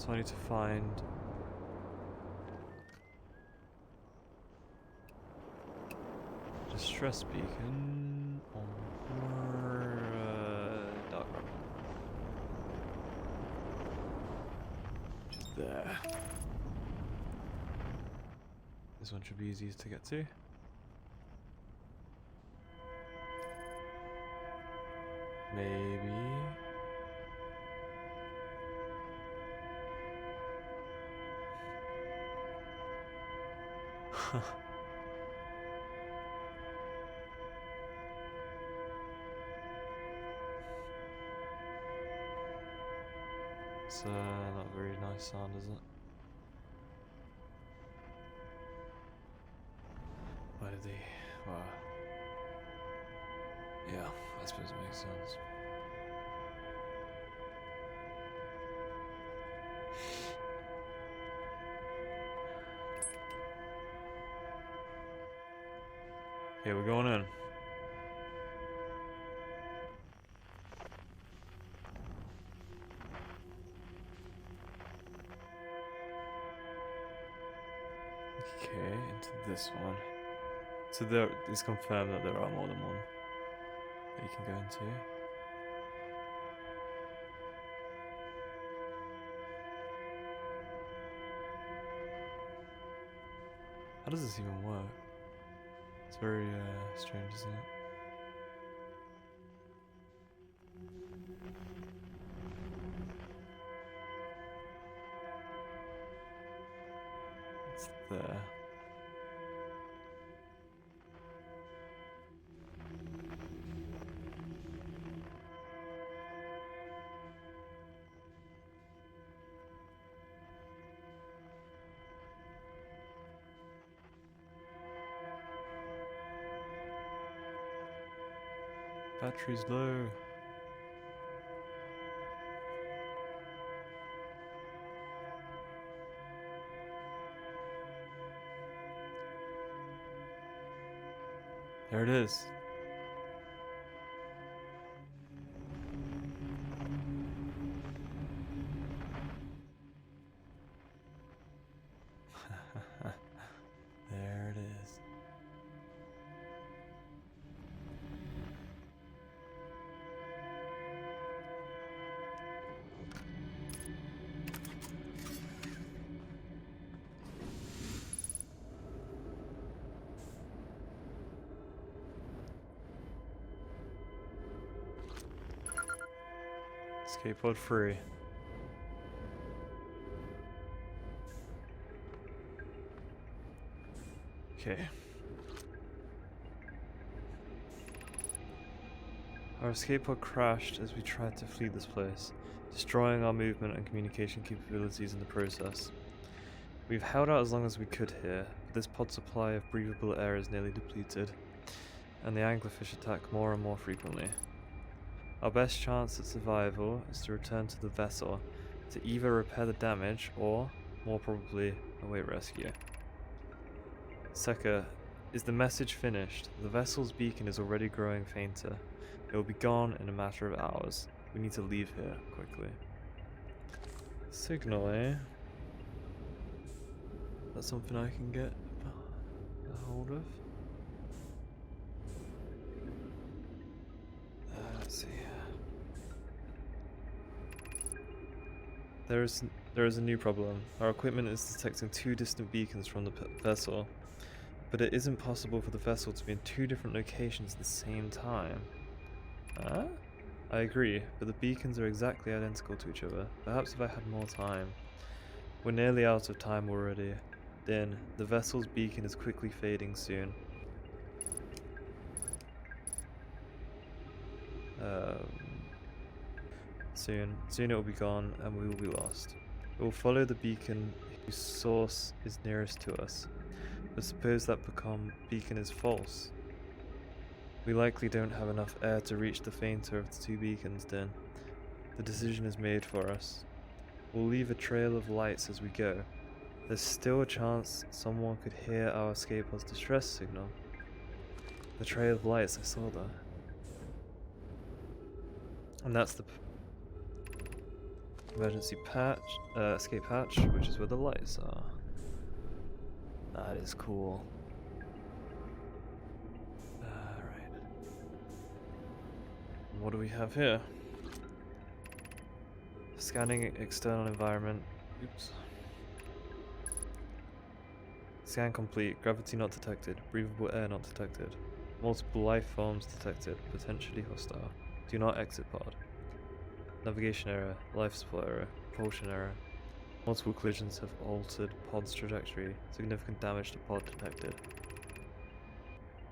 So I need to find... distress beacon or dark room. Just there. This one should be easy to get to. Maybe. It's not a very nice sound, is it? Why did they... Wow. Yeah, I suppose it makes sense. Okay, we're going in. Okay, into this one. So there, it's confirmed that there are more than one that you can go into. How does this even work? It's very strange, isn't it? It's there. Battery's low. There it is. There it is. Escape pod free. Okay. Our escape pod crashed as we tried to flee this place, destroying our movement and communication capabilities in the process. We've held out as long as we could here, but this pod supply of breathable air is nearly depleted, and the anglerfish attack more and more frequently. Our best chance at survival is to return to the vessel to either repair the damage or, more probably, await rescue. Seka, is the message finished? The vessel's beacon is already growing fainter. It will be gone in a matter of hours. We need to leave here quickly. Signal, eh? That's something I can get a hold of. Let's see. There is a new problem. Our equipment is detecting two distant beacons from the vessel, but it isn't possible for the vessel to be in two different locations at the same time. Huh? I agree, but the beacons are exactly identical to each other. Perhaps if I had more time. We're nearly out of time already. Then, the vessel's beacon is quickly fading soon. Soon it will be gone and we will be lost. We will follow the beacon whose source is nearest to us. But suppose that beacon is false. We likely don't have enough air to reach the fainter of the two beacons then. The decision is made for us. We'll leave a trail of lights as we go. There's still a chance someone could hear our escape pod's distress signal. The trail of lights, I saw that. And that's the... Emergency patch, escape hatch, which is where the lights are. That is cool. Alright. What do we have here? Scanning external environment. Oops. Scan complete. Gravity not detected. Breathable air not detected. Multiple life forms detected. Potentially hostile. Do not exit pod. Navigation error. Life support error. Propulsion error. Multiple collisions have altered pod's trajectory. Significant damage to pod detected.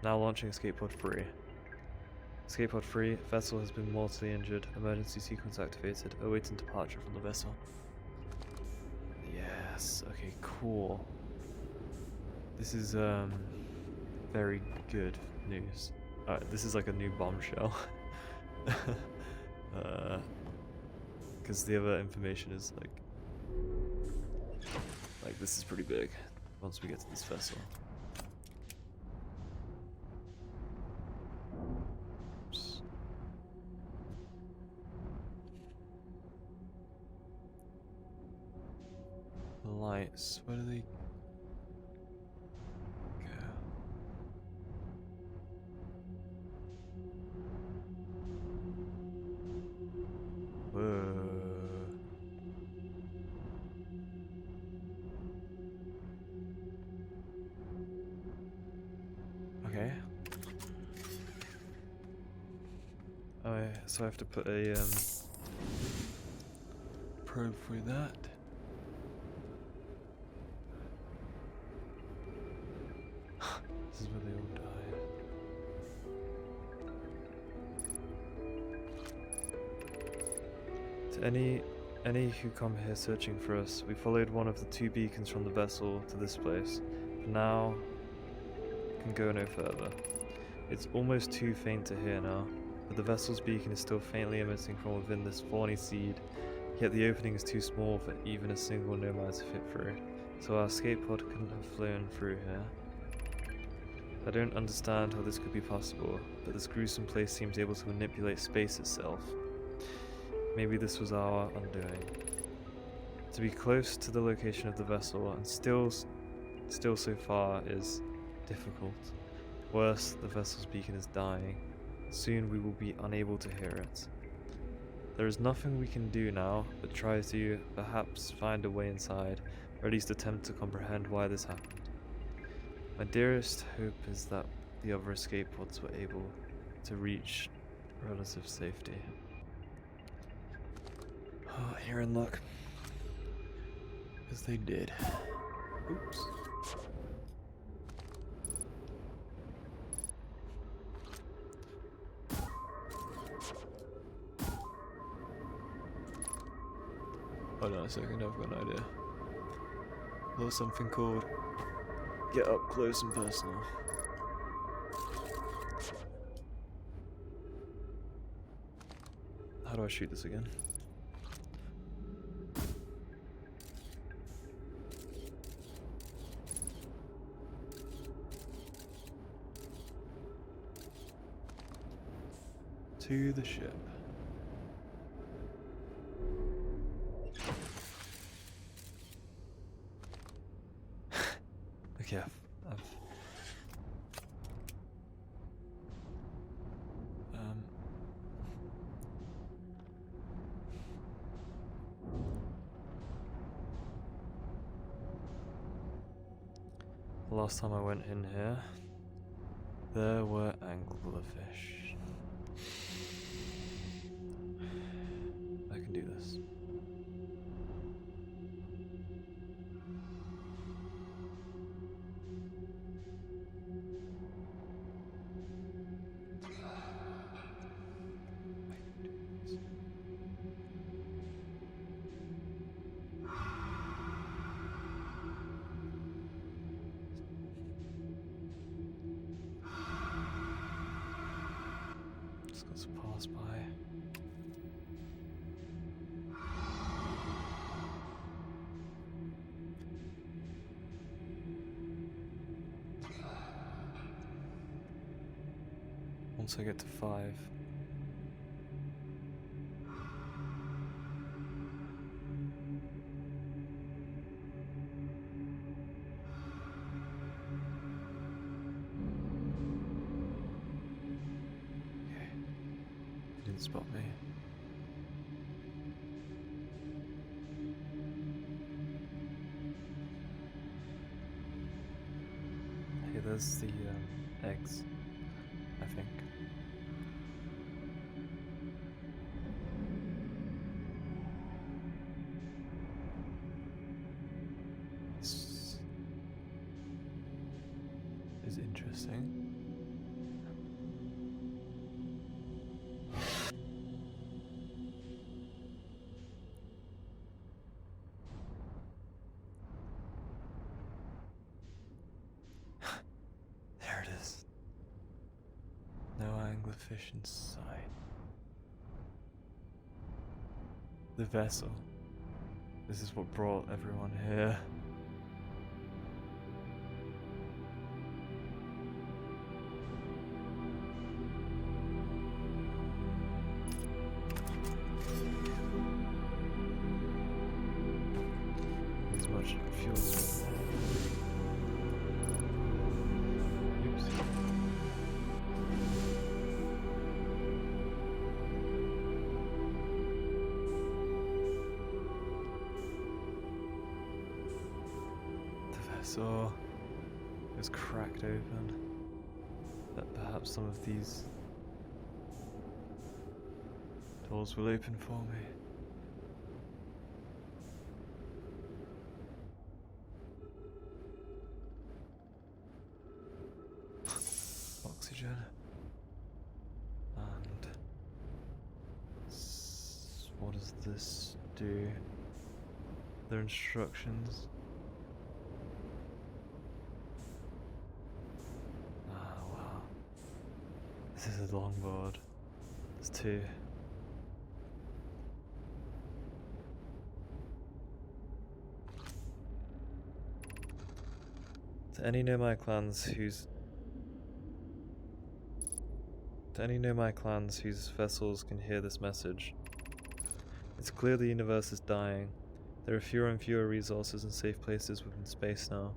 Now launching escape pod 3. Escape pod 3. Vessel has been mortally injured. Emergency sequence activated. Awaiting departure from the vessel. Yes. Okay, cool. This is very good news. Alright, this is like a new bombshell. Because the other information is like this is pretty big once we get to this vessel. Oops. Lights, where do they go? Whoa. Okay. Oh, so I have to put a probe through that. This is where they all died. To any who come here searching for us, we followed one of the 2 beacons from the vessel to this place. For now, can go no further. It's almost too faint to hear now, but the vessel's beacon is still faintly emitting from within this thorny seed, yet the opening is too small for even a single nomad to fit through, so our escape pod couldn't have flown through here. I don't understand how this could be possible, but this gruesome place seems able to manipulate space itself. Maybe this was our undoing. To be close to the location of the vessel and still so far is difficult. Worse, the vessel's beacon is dying. Soon we will be unable to hear it. There is nothing we can do now but try to perhaps find a way inside, or at least attempt to comprehend why this happened. My dearest hope is that the other escape pods were able to reach relative safety. Oh, you're in luck. Because they did. Oops. Hold on a second, I've got an idea. There's something called get up close and personal. How do I shoot this again? To the ship. Okay, the last time I went in here, there were anglerfish. I can do this. Just got to pass by. Once I get to 5. didn't spot me. Hey, there's the eggs, I think. This is interesting. There it is. No anglerfish in sight. The vessel. This is what brought everyone here. As much fuel as we can. Oops. The vessel is cracked open. But perhaps some of these doors will open for me. Oxygen. And what does this do? Their instructions. Ah, wow. This is a longboard. There's two. To any nomad clans whose vessels can hear this message, it's clear the universe is dying. There are fewer and fewer resources and safe places within space now.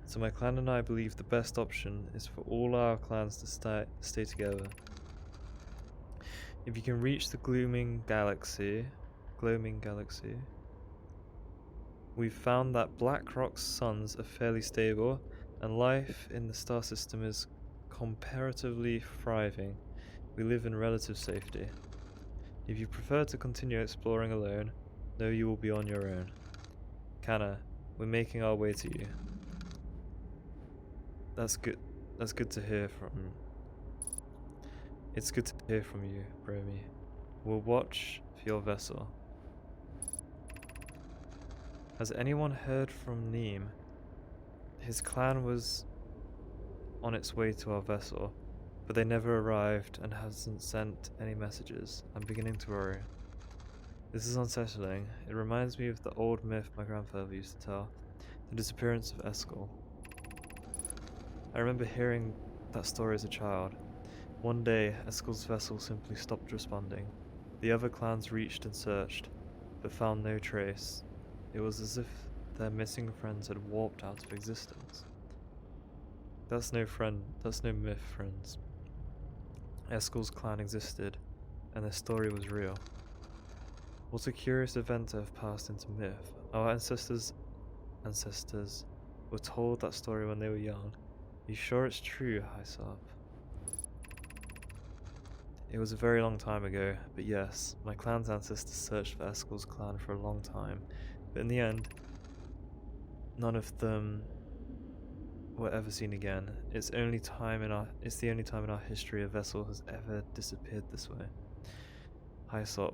So my clan and I believe the best option is for all our clans to stay together. If you can reach the gloaming galaxy, we've found that Blackrock's suns are fairly stable, and life in the star system is comparatively thriving. We live in relative safety. If you prefer to continue exploring alone, know you will be on your own. Kana, we're making our way to you. That's good. That's good to hear from. It's good to hear from you, Bromi. We'll watch for your vessel. Has anyone heard from Neem? His clan was on its way to our vessel, but they never arrived and hasn't sent any messages. I'm beginning to worry. This is unsettling. It reminds me of the old myth my grandfather used to tell, the disappearance of Eskel. I remember hearing that story as a child. One day, Eskel's vessel simply stopped responding. The other clans reached and searched, but found no trace. It was as if their missing friends had warped out of existence. That's no myth, friends. Eskel's clan existed, and their story was real. What a curious event to have passed into myth. Our ancestors were told that story when they were young. You sure it's true, Hysop? It was a very long time ago, but yes, my clan's ancestors searched for Eskel's clan for a long time, but in the end, none of them were ever seen again. It's the only time in our history a vessel has ever disappeared this way. Hysop,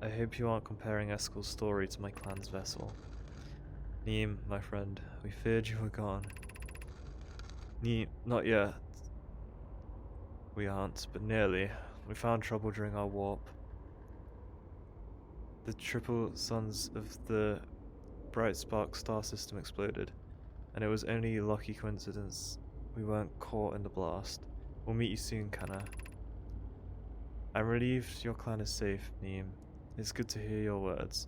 I hope you aren't comparing Eskel's story to my clan's vessel. Neem, my friend, we feared you were gone. Neem, not yet. We aren't, but nearly. We found trouble during our warp. The triple suns of the Bright Spark star system exploded, and it was only a lucky coincidence we weren't caught in the blast. We'll meet you soon, Kana. I'm relieved your clan is safe, Neem. It's good to hear your words.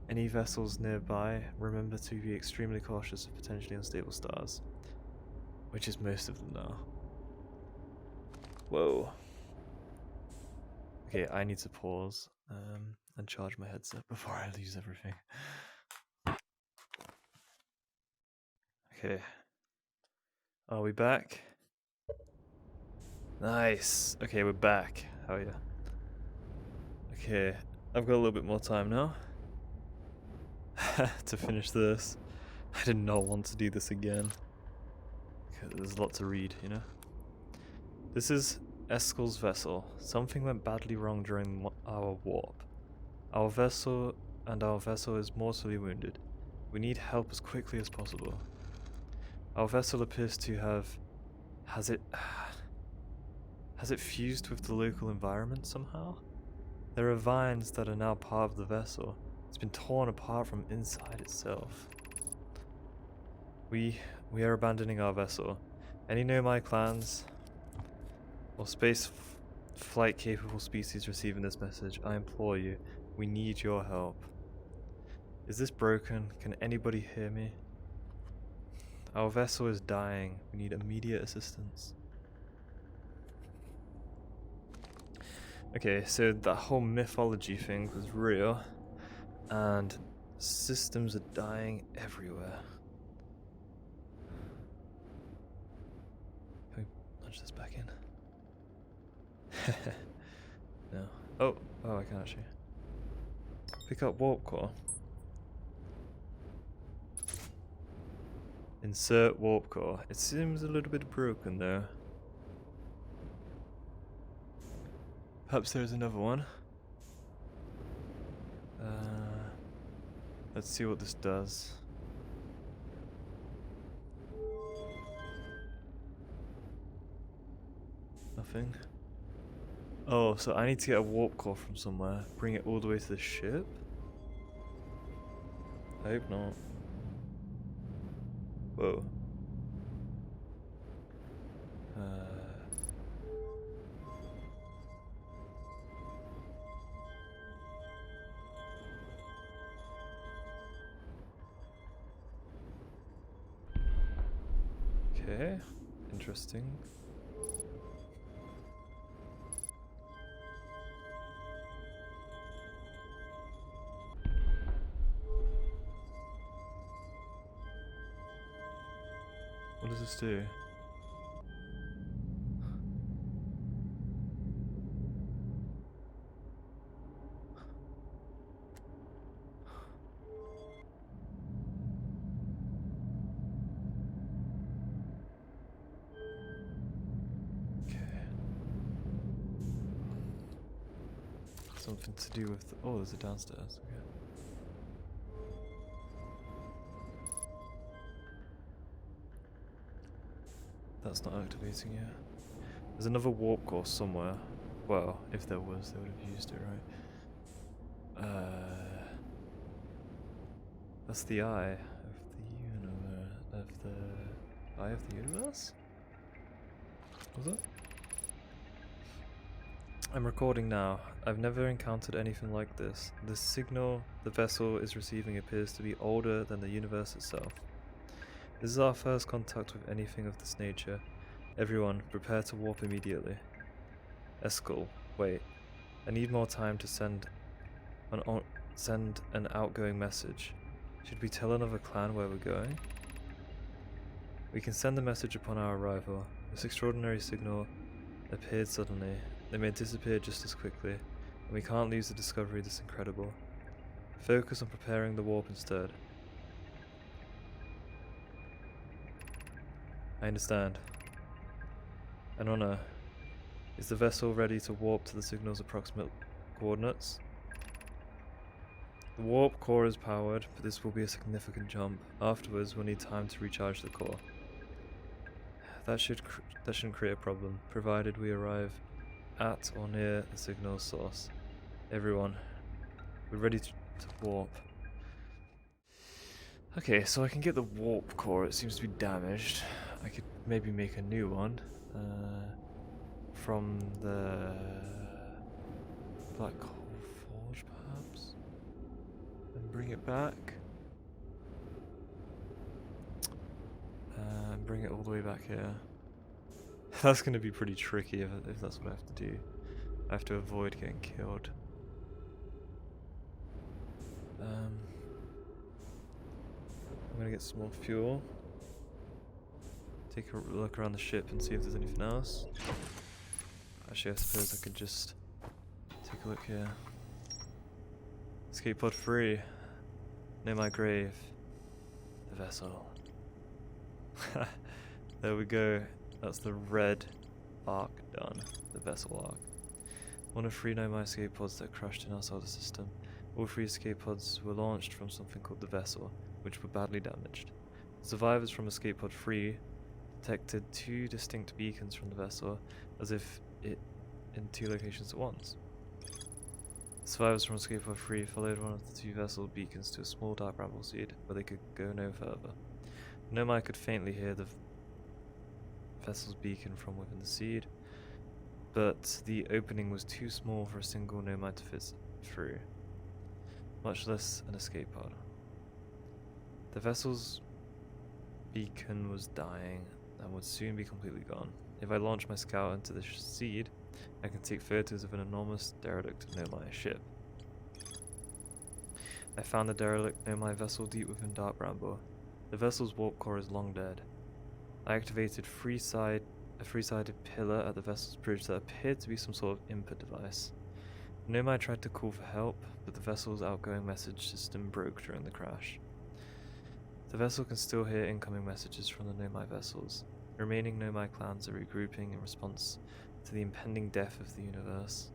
Any vessels nearby, remember to be extremely cautious of potentially unstable stars. Which is most of them now. Whoa. Okay, I need to pause and charge my headset before I lose everything. Okay. Are we back? Nice. Okay, we're back. How are you? Okay, I've got a little bit more time now to finish this. I did not want to do this again. There's a lot to read, you know? This is Eskel's vessel. Something went badly wrong during our warp. Our vessel is mortally wounded. We need help as quickly as possible. Our vessel appears to have... Has it fused with the local environment somehow? There are vines that are now part of the vessel. It's been torn apart from inside itself. We are abandoning our vessel. Any Nomai clans or flight capable species receiving this message, I implore you, we need your help. Is this broken? Can anybody hear me? Our vessel is dying. We need immediate assistance. Okay, so that whole mythology thing was real, and systems are dying everywhere. Can we punch this back in? No. Oh, I can actually. Pick up warp core. Insert warp core. It seems a little bit broken though. Perhaps there's another one. Let's see what this does. Nothing. Oh, so I need to get a warp core from somewhere. Bring it all the way to the ship? I hope not. Whoa. Okay, interesting. What does this do? Something to do with... oh, there's a downstairs. Okay. That's not activating yet. There's another warp core somewhere. Well, if there was, they would have used it, right? That's the eye of the universe. Eye of the universe? Was it? I'm recording now. I've never encountered anything like this. The signal the vessel is receiving appears to be older than the universe itself. This is our first contact with anything of this nature. Everyone, prepare to warp immediately. Eskel, wait. I need more time to send an outgoing message. Should we tell another clan where we're going? We can send the message upon our arrival. This extraordinary signal appeared suddenly. They may disappear just as quickly, and we can't lose the discovery this incredible. Focus on preparing the warp instead. I understand. An honor. Is the vessel ready to warp to the signal's approximate coordinates? The warp core is powered, but this will be a significant jump. Afterwards, we'll need time to recharge the core. That shouldn't create a problem, provided we arrive at or near the signal source. Everyone, we're ready to warp. Okay, so I can get the warp core. It seems to be damaged. I could maybe make a new one from the Black Hole Forge, perhaps, and bring it back. And bring it all the way back here. That's going to be pretty tricky if that's what I have to do. I have to avoid getting killed. I'm gonna get some more fuel. Take a look around the ship and see if there's anything else. Actually, I suppose I could just take a look here. Escape pod 3. Near my grave. The vessel. There we go. That's the red arc done. The vessel arc. One of 3 Nomai escape pods that crashed in our solar system. All 3 escape pods were launched from something called the vessel, which were badly damaged. The survivors from escape pod 3 detected 2 distinct beacons from the vessel, as if it in 2 locations at once. The survivors from escape pod 3 followed one of the 2 vessel beacons to a small dark bramble seed, where they could go no further. Nomai could faintly hear the vessel's beacon from within the seed, but the opening was too small for a single Nomai to fit through, much less an escape pod. The vessel's beacon was dying and would soon be completely gone. If I launch my scout into the seed, I can take photos of an enormous derelict Nomai ship. I found the derelict Nomai vessel deep within Dark Bramble. The vessel's warp core is long dead. I activated a three-sided pillar at the vessel's bridge that appeared to be some sort of input device. Nomai tried to call for help, but the vessel's outgoing message system broke during the crash. The vessel can still hear incoming messages from the Nomai vessels. The remaining Nomai clans are regrouping in response to the impending death of the universe.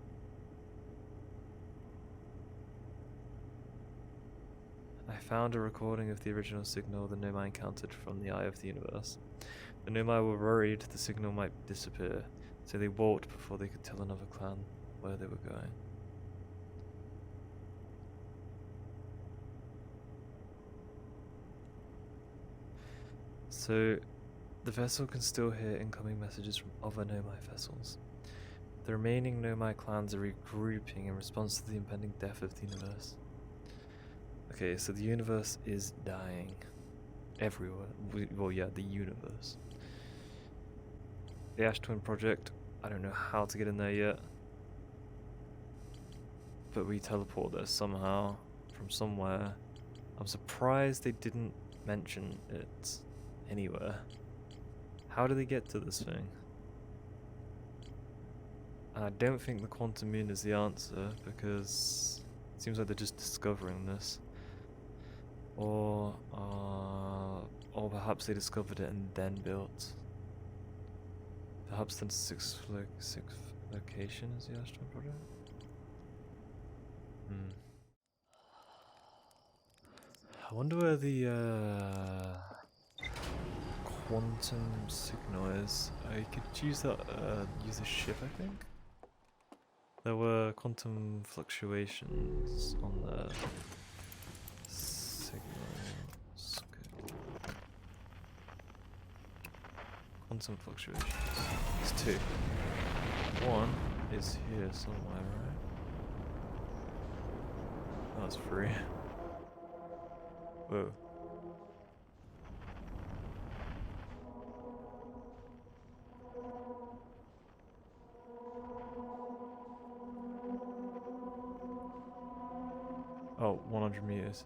I found a recording of the original signal the Nomai encountered from the Eye of the Universe. The Nomai were worried the signal might disappear, so they walked before they could tell another clan where they were going. So, the vessel can still hear incoming messages from other Nomai vessels. The remaining Nomai clans are regrouping in response to the impending death of the universe. Okay, so the universe is dying. Everywhere. Well, yeah, the universe. The Ash Twin Project, I don't know how to get in there yet. But we teleport there somehow, from somewhere. I'm surprised they didn't mention it anywhere. How do they get to this thing? I don't think the quantum moon is the answer, because it seems like they're just discovering this. Or perhaps they discovered it and then built. Perhaps the sixth location is the Ash Twin Project? I wonder where the quantum signal is. I could use that, use a ship, I think? There were quantum fluctuations on the signals. Quantum fluctuations. There's 2. One is here somewhere, right? Oh, that's free. Whoa. Oh, 100 meters.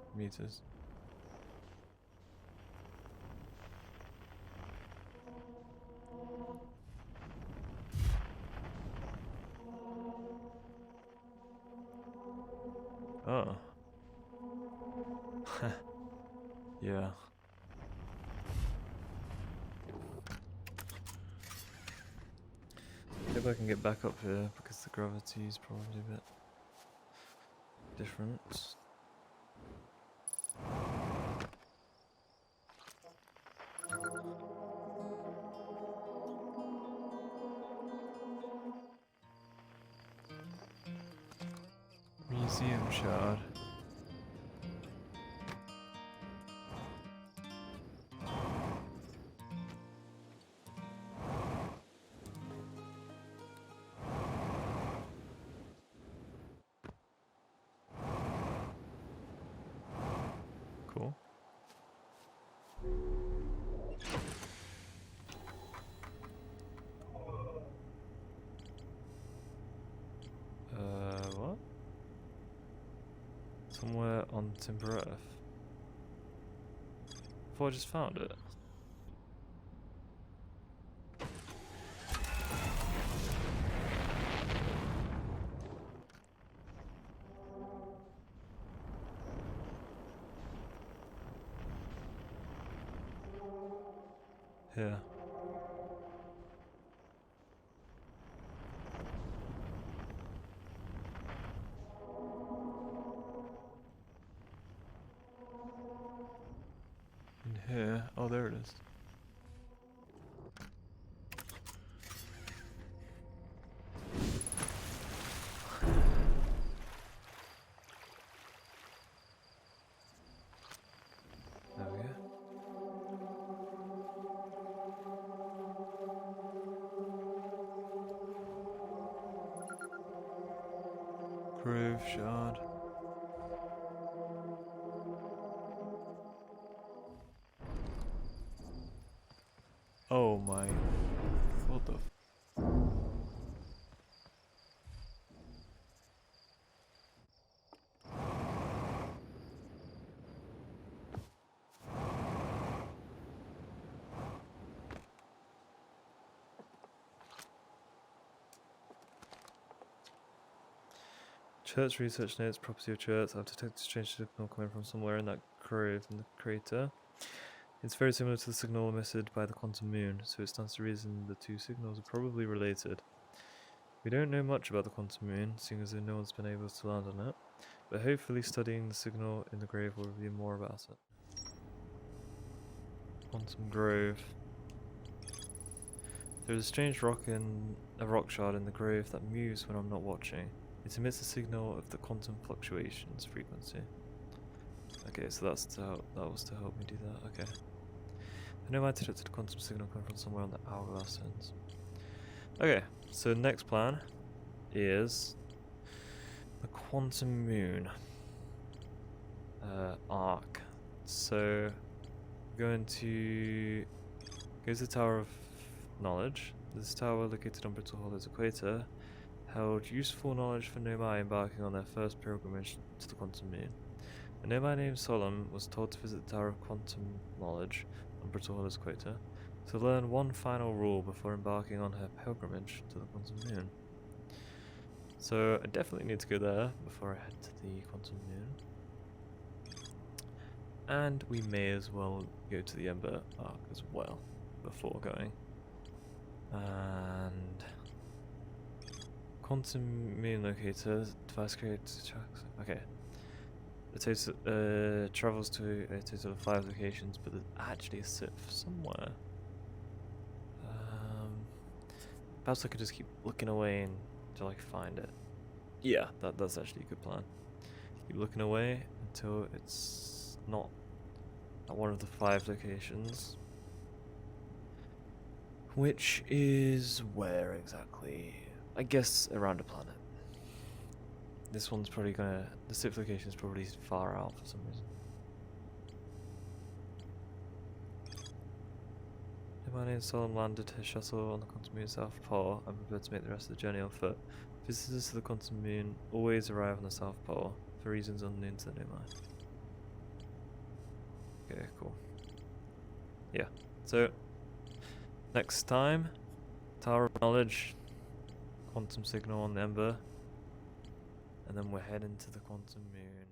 Oh. Yeah. Maybe I can get back up here because the gravity is probably a bit different. Museum shard. Cool. Somewhere on Timber Earth. Thought I just found it. Here. In here. Oh, there it is. There we go. Grove shard. Oh my. What the Church research notes property of church. I've detected a strange signal coming from somewhere in that grove in the crater. It's very similar to the signal emitted by the quantum moon, so it stands to reason the two signals are probably related. We don't know much about the quantum moon, seeing as though no one's been able to land on it, but hopefully studying the signal in the grove will reveal more about it. Quantum Grove. There's a strange rock shard in the grove that moves when I'm not watching. It emits a signal of the quantum fluctuations frequency. Okay, so that was to help me do that. Okay. I know I detected a quantum signal coming from somewhere on the hourglass ends. Okay, so next plan is the quantum moon arc. So going to go to the Tower of Knowledge. This tower, located on Brittle Hollow's equator, held useful knowledge for Nomai embarking on their first pilgrimage to the quantum moon. A Nomai named Solemn was told to visit the Tower of Quantum Knowledge on Brittle Hollow's equator to learn one final rule before embarking on her pilgrimage to the quantum moon. So I definitely need to go there before I head to the quantum moon. And we may as well go to the Ember Arc as well before going. And quantum moon locator device creates tracks. Okay. The total travels to a total of 5 locations, but there's actually a Sith somewhere. Perhaps I could just keep looking away until I find it. Yeah, that's actually a good plan. Keep looking away until it's not at one of the 5 locations. Which is where exactly? I guess around a planet. This one's probably the Sith location is probably far out for some reason. My name is Solemn landed his shuttle on the quantum moon South Pole and prepared to make the rest of the journey on foot. Visitors to the quantum moon always arrive on the South Pole for reasons unknown to the Nomai. Okay, cool. Yeah, so next time, Tower of Knowledge, quantum signal on the Ember, and then we're heading to the quantum moon.